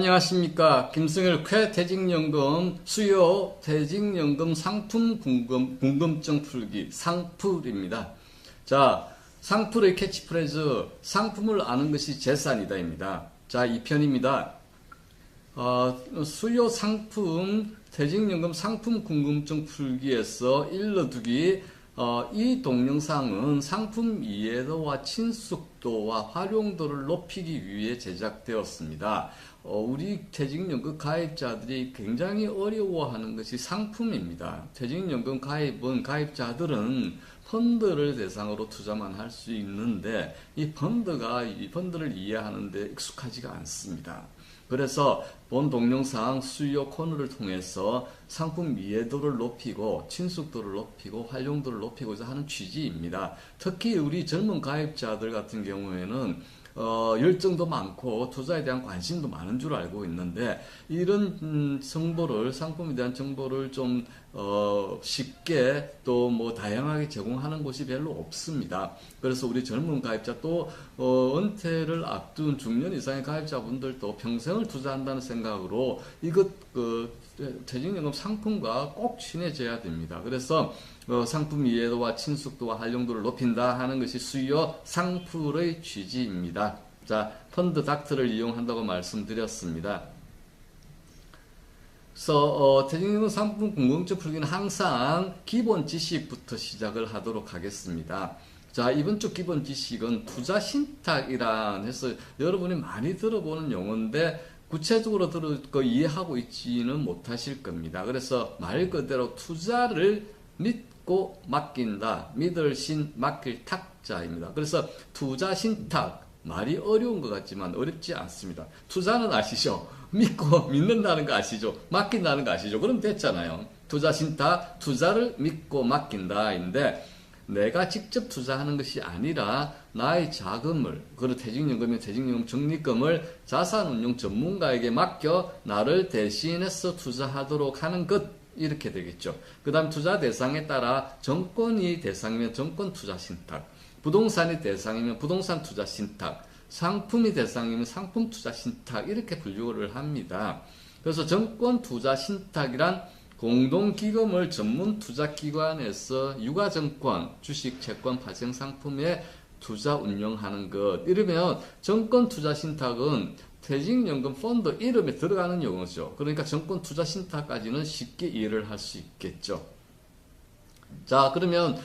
안녕하십니까. 김승일 쾌퇴직연금 수요 퇴직연금 상품 궁금증 풀기 상풀입니다. 자, 상풀의 캐치프레이즈 상품을 아는 것이 재산이다입니다. 자, 2편입니다. 수요 상품 퇴직연금 상품 궁금증 풀기에서 일러두기 이 동영상은 상품 이해도와 친숙도와 활용도를 높이기 위해 제작되었습니다. 우리 퇴직연금 가입자들이 굉장히 어려워하는 것이 상품입니다. 퇴직연금 가입자들은 펀드를 대상으로 투자만 할 수 있는데 이 펀드를 이해하는데 익숙하지가 않습니다. 그래서 본 동영상 수요 코너를 통해서 상품 이해도를 높이고 친숙도를 높이고 활용도를 높이고자 하는 취지입니다. 특히 우리 젊은 가입자들 같은 경우에는 열정도 많고 투자에 대한 관심도 많은 줄 알고 있는데 이런 정보를 상품에 대한 정보를 좀 쉽게 또 뭐 다양하게 제공하는 곳이 별로 없습니다. 그래서 우리 젊은 가입자 또 은퇴를 앞둔 중년 이상의 가입자분들도 평생을 투자한다는 생각으로 이것 퇴직연금 상품과 꼭 친해져야 됩니다. 그래서 상품 이해도와 친숙도와 활용도를 높인다 하는 것이 수요 상풀의 취지입니다. 자, 펀드 닥터를 이용한다고 말씀드렸습니다. 그래서 퇴직연금 상품 궁금증 풀기는 항상 기본 지식부터 시작을 하도록 하겠습니다. 자, 이번 주 기본 지식은 투자 신탁이란 해서 여러분이 많이 들어보는 용어인데 구체적으로 이해하고 있지는 못하실 겁니다. 그래서 말 그대로 투자를 믿고 맡긴다. 믿을 신 맡길 탁자입니다. 그래서 투자 신탁 말이 어려운 것 같지만 어렵지 않습니다. 투자는 아시죠? 믿고 믿는다는 거 아시죠? 맡긴다는 거 아시죠? 그럼 됐잖아요. 투자 신탁, 투자를 믿고 맡긴다인데 내가 직접 투자하는 것이 아니라 나의 자금을, 그리고 퇴직연금이면 퇴직연금 적립금을 자산운용 전문가에게 맡겨 나를 대신해서 투자하도록 하는 것, 이렇게 되겠죠. 그 다음 투자 대상에 따라 정권이 대상이면 정권 투자 신탁, 부동산이 대상이면 부동산 투자 신탁, 상품이 대상이면 상품 투자 신탁, 이렇게 분류를 합니다. 그래서 정권 투자 신탁이란 공동기금을 전문 투자기관에서 유가증권, 주식, 채권, 발생상품에 투자 운영하는 것. 이러면 정권투자신탁은 퇴직연금 펀드 이름에 들어가는 용어죠. 그러니까 정권투자신탁까지는 쉽게 이해를 할 수 있겠죠. 자, 그러면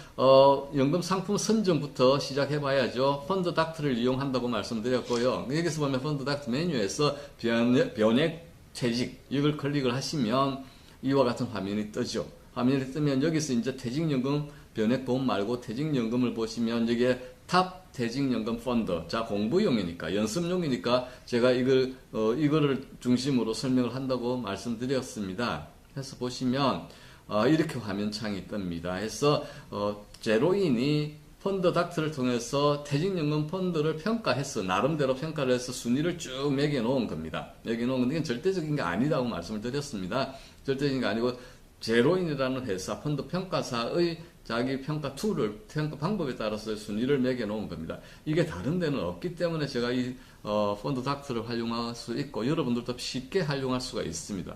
연금 상품 선정부터 시작해 봐야죠. 펀드 닥터를 이용한다고 말씀드렸고요. 여기서 보면 펀드 닥터 메뉴에서 변액 퇴직, 이걸 클릭을 하시면 이와 같은 화면이 뜨죠. 화면이 뜨면 여기서 이제 퇴직연금 변액보험 말고 퇴직연금을 보시면 여기에 탑 퇴직연금 펀드. 자, 공부용이니까, 연습용이니까 제가 이거를 중심으로 설명을 한다고 말씀드렸습니다. 해서 보시면 이렇게 화면창이 뜹니다. 해서 제로인이 펀드 닥터를 통해서 퇴직연금 펀드를 평가해서 나름대로 평가를 해서 순위를 쭉 매겨놓은 겁니다. 매겨놓은 건데 이건 절대적인 게 아니라고 말씀을 드렸습니다. 절대적인 게 아니고 제로인이라는 회사 펀드 평가사의 자기 평가 툴을 평가 방법에 따라서 순위를 매겨놓은 겁니다. 이게 다른 데는 없기 때문에 제가 이 펀드 닥터를 활용할 수 있고 여러분들도 쉽게 활용할 수가 있습니다.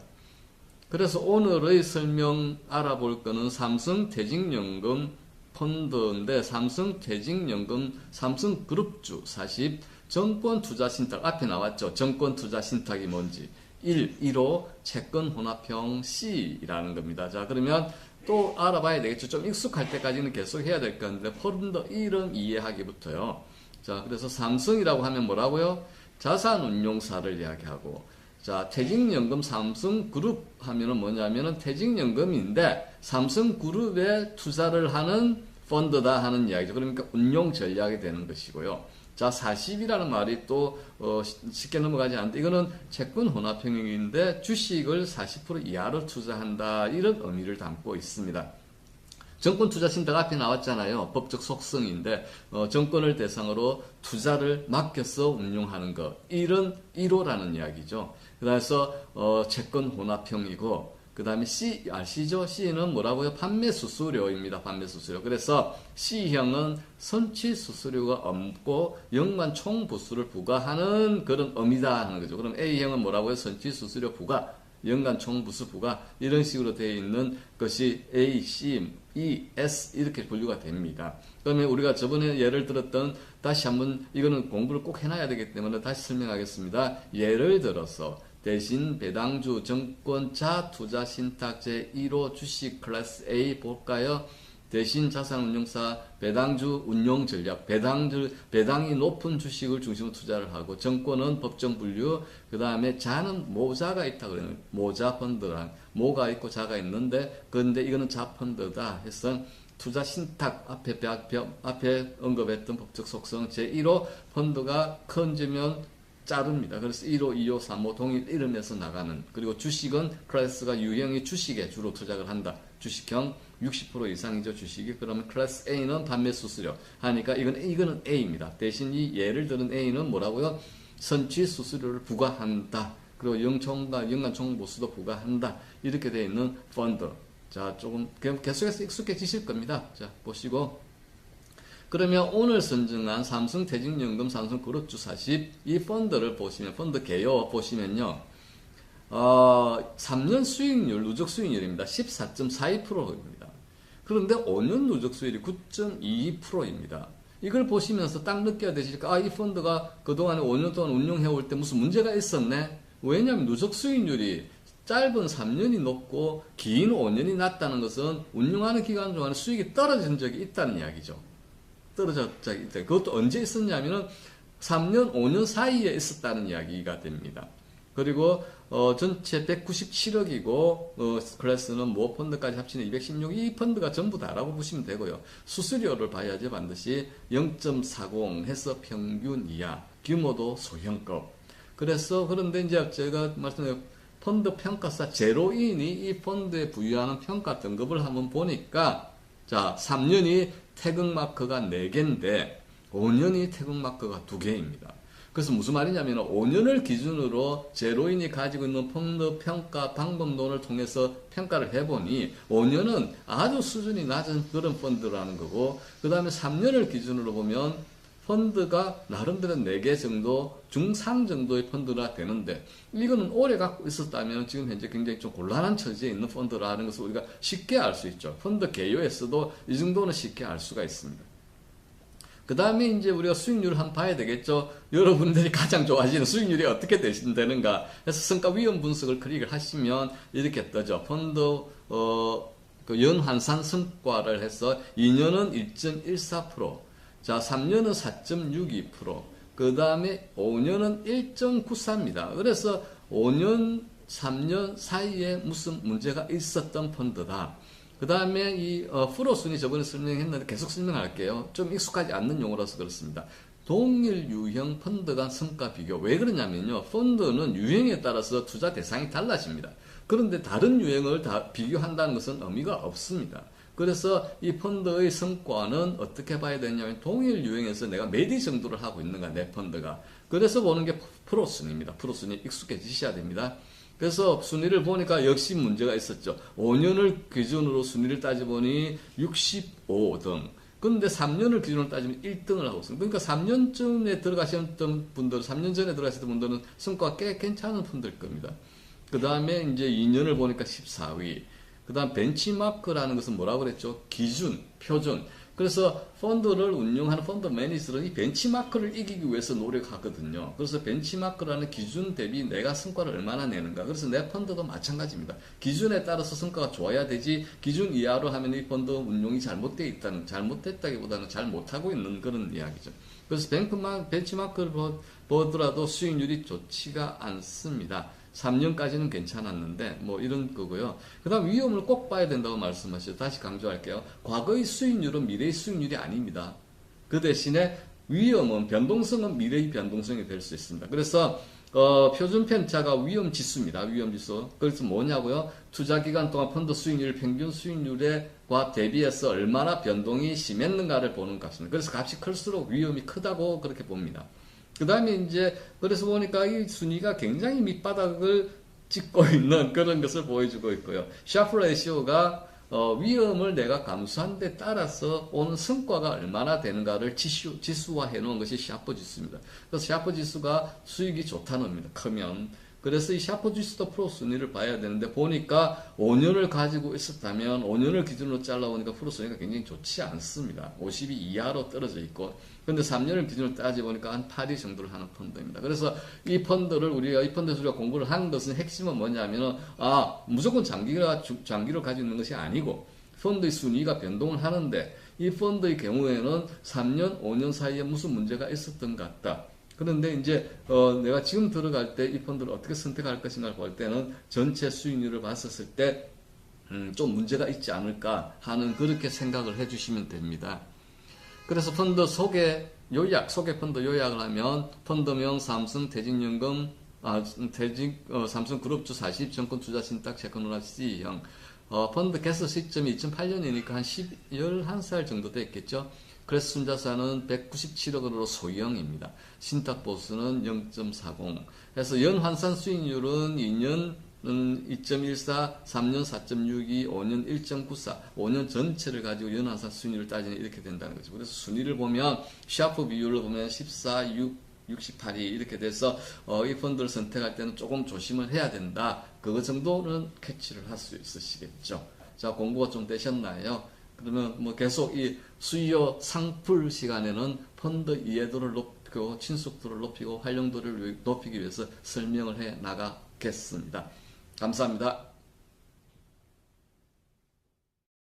그래서 오늘의 설명 알아볼 거는 삼성 퇴직연금 펀드인데 삼성 퇴직연금 삼성그룹주 40 정권투자신탁 앞에 나왔죠. 정권투자신탁이 뭔지 1호 채권혼합형 C라는 겁니다. 자, 그러면 또 알아봐야 되겠죠. 좀 익숙할 때까지는 계속 해야 될 건데 펀드 이름 이해하기부터요. 자, 그래서 삼성이라고 하면 뭐라고요? 자산운용사를 이야기하고, 자, 퇴직연금 삼성그룹 하면은 뭐냐면은 퇴직연금인데 삼성그룹에 투자를 하는 펀드다 하는 이야기죠. 그러니까 운용 전략이 되는 것이고요. 자, 40이라는 말이 또 쉽게 넘어가지 않는데 이거는 채권 혼합형인데 주식을 40% 이하로 투자한다, 이런 의미를 담고 있습니다. 정권 투자 신탁 앞에 나왔잖아요. 법적 속성인데 정권을 대상으로 투자를 맡겨서 운용하는 것, 이런 1호라는 이야기죠. 그래서 채권 혼합형이고 그 다음에 C, 아시죠? C는 뭐라고요? 판매 수수료입니다. 판매 수수료. 그래서 C형은 선취 수수료가 없고 연간 총 부수를 부과하는 그런 의미다 하는 거죠. 그럼 A형은 뭐라고요? 선취 수수료 부과, 연간 총 부수 부과, 이런 식으로 되어 있는 것이 A, C, E, S 이렇게 분류가 됩니다. 그러면 우리가 저번에 예를 들었던, 다시 한번 이거는 공부를 꼭 해놔야 되기 때문에 다시 설명하겠습니다. 예를 들어서 대신 배당주 증권자 투자 신탁 제1호 주식 클래스 A 볼까요? 대신 자산운용사 배당주 운용 전략, 배당이 높은 주식을 중심으로 투자를 하고, 정권은 법정 분류, 그 다음에 자는 모자가 있다 그래요. 모자 펀드랑 모가 있고 자가 있는데, 그런데 이거는 자펀드다 해서 투자 신탁 앞에 언급했던 법적 속성 제1호 펀드가 커지면 자릅니다. 그래서 1호, 2호, 3호 동일 이름에서 나가는, 그리고 주식은 클래스가 유형이 주식에 주로 투자를 한다. 주식형 60% 이상이죠, 주식이. 그러면 클래스 A는 판매 수수료 하니까 이거는 A입니다. 대신 이 예를 들은 A는 뭐라고요? 선취 수수료를 부과한다. 그리고 연간 총보수도 부과한다. 이렇게 되어 있는 펀드. 자, 조금 계속해서 익숙해지실 겁니다. 자, 보시고. 그러면 오늘 선정한 삼성퇴직연금, 삼성그룹주 40, 이 펀드를 보시면, 펀드 개요 보시면요, 3년 수익률, 누적 수익률입니다. 14.42%입니다. 그런데 5년 누적 수익률이 9.22%입니다. 이걸 보시면서 딱 느껴야 되실까? 이 펀드가 그동안에 5년 동안 운용해 올 때 무슨 문제가 있었네? 왜냐하면 누적 수익률이 짧은 3년이 높고 긴 5년이 낮다는 것은 운용하는 기간 동안에 수익이 떨어진 적이 있다는 이야기죠. 떨어졌다. 그것도 언제 있었냐면은 3년, 5년 사이에 있었다는 이야기가 됩니다. 그리고 전체 197억이고 클래스는 모 펀드까지 합치면 216, 이 펀드가 전부 다라고 보시면 되고요. 수수료를 봐야지 반드시 0.40 해서 평균 이하, 규모도 소형급. 그런데 이제 제가 말씀드린 펀드 평가사 제로인이 이 펀드에 부여하는 평가 등급을 한번 보니까, 자, 3년이 태극마크가 4개인데 5년이 태극마크가 2개입니다. 그래서 무슨 말이냐면 5년을 기준으로 제로인이 가지고 있는 펀드 평가 방법론을 통해서 평가를 해보니 5년은 아주 수준이 낮은 그런 펀드라는 거고, 그 다음에 3년을 기준으로 보면 펀드가 나름대로 4개 정도, 중상 정도의 펀드가 되는데, 이거는 오래 갖고 있었다면 지금 현재 굉장히 좀 곤란한 처지에 있는 펀드라는 것을 우리가 쉽게 알 수 있죠. 펀드 개요에서도 이 정도는 쉽게 알 수가 있습니다. 그 다음에 이제 우리가 수익률을 한번 봐야 되겠죠. 여러분들이 가장 좋아하시는 수익률이 어떻게 되는가. 그래서 성과 위험 분석을 클릭을 하시면 이렇게 뜨죠. 펀드, 그 연환산 성과를 해서 2년은 1.14%, 자, 3년은 4.62%, 그 다음에 5년은 1.94입니다. 그래서 5년, 3년 사이에 무슨 문제가 있었던 펀드다. 그 다음에 이 프로순위 저번에 설명했는데 계속 설명할게요. 좀 익숙하지 않는 용어라서 그렇습니다. 동일 유형 펀드 간 성과 비교. 왜 그러냐면요, 펀드는 유형에 따라서 투자 대상이 달라집니다. 그런데 다른 유형을 다 비교한다는 것은 의미가 없습니다. 그래서 이 펀드의 성과는 어떻게 봐야 되냐면, 동일 유형에서 내가 몇 위 정도를 하고 있는가, 내 펀드가. 그래서 보는 게 프로순위입니다. 프로순위 익숙해지셔야 됩니다. 그래서 순위를 보니까 역시 문제가 있었죠. 5년을 기준으로 순위를 따져보니 65등. 근데 3년을 기준으로 따지면 1등을 하고 있습니다. 그러니까 3년 전에 들어가셨던 분들은 성과가 꽤 괜찮은 펀드일 겁니다. 그 다음에 이제 2년을 보니까 14위. 그 다음 벤치마크라는 것은 뭐라고 그랬죠? 기준, 표준. 그래서 펀드를 운영하는 펀드 매니저는 이 벤치마크를 이기기 위해서 노력하거든요. 그래서 benchmark라는 기준 대비 내가 성과를 얼마나 내는가. 그래서 내 펀드도 마찬가지입니다. 기준에 따라서 성과가 좋아야 되지, 기준 이하로 하면 이 펀드 운용이 잘못됐다기보다는 잘 못하고 있는 그런 이야기죠. 그래서 벤치마크를 보더라도 수익률이 좋지가 않습니다. 3년까지는 괜찮았는데 뭐 이런 거고요. 그 다음 위험을 꼭 봐야 된다고 말씀하셨죠. 다시 강조할게요. 과거의 수익률은 미래의 수익률이 아닙니다. 그 대신에 위험은, 변동성은 미래의 변동성이 될 수 있습니다. 그래서 표준 편차가 위험 지수입니다. 위험 지수. 그래서 뭐냐고요? 투자 기간 동안 펀드 수익률 평균 수익률과 대비해서 얼마나 변동이 심했는가를 보는 값입니다. 그래서 값이 클수록 위험이 크다고 그렇게 봅니다. 그 다음에 이제, 그래서 보니까 이 순위가 굉장히 밑바닥을 찍고 있는 그런 것을 보여주고 있고요. 샤프 레시오가 위험을 내가 감수한 데 따라서 오는 성과가 얼마나 되는가를 지수화해 놓은 것이 샤프 지수입니다. 그래서 샤프 지수가 수익이 좋다는 겁니다. 크면. 그래서 이 샤프 지수도 프로 순위를 봐야 되는데 보니까 5년을 가지고 있었다면 5년을 기준으로 잘라보니까 프로 순위가 굉장히 좋지 않습니다. 52 이하로 떨어져 있고 근데 3년을 기준으로 따져보니까 한 8위 정도를 하는 펀드입니다. 그래서 이 펀드를 이 펀드에서 우리가 공부를 한 것은 핵심은 뭐냐면은 무조건 장기를 가지고 있는 것이 아니고 펀드의 순위가 변동을 하는데 이 펀드의 경우에는 3년, 5년 사이에 무슨 문제가 있었던 것 같다. 그런데 이제 내가 지금 들어갈 때 이 펀드를 어떻게 선택할 것인가를 볼 때는 전체 수익률을 봤었을 때 좀 문제가 있지 않을까 하는 그렇게 생각을 해주시면 됩니다. 그래서 펀드 소개 펀드 요약을 하면 펀드명 삼성 대진연금 삼성그룹주 40 정권투자신탁 세컨홀라 C형 펀드 개설 시점이 2008년이니까 한 11살 정도 됐겠죠. 그래서 순자산은 197억원으로 소형입니다. 신탁보수는 0.40. 그래서 연환산 수익률은 2년 2.14, 3년 4.62, 5년 1.94, 5년 전체를 가지고 연환산 수익률을 따지면 이렇게 된다는 거죠. 그래서 순위를 보면 샤프 비율을 보면 14, 6, 68이 이렇게 돼서 이 펀드를 선택할 때는 조금 조심을 해야 된다. 그거 정도는 캐치를 할 수 있으시겠죠. 자, 공부가 좀 되셨나요? 그러면 뭐 계속 이 수요 상풀 시간에는 펀드 이해도를 높이고 친숙도를 높이고 활용도를 높이기 위해서 설명을 해 나가겠습니다. 감사합니다.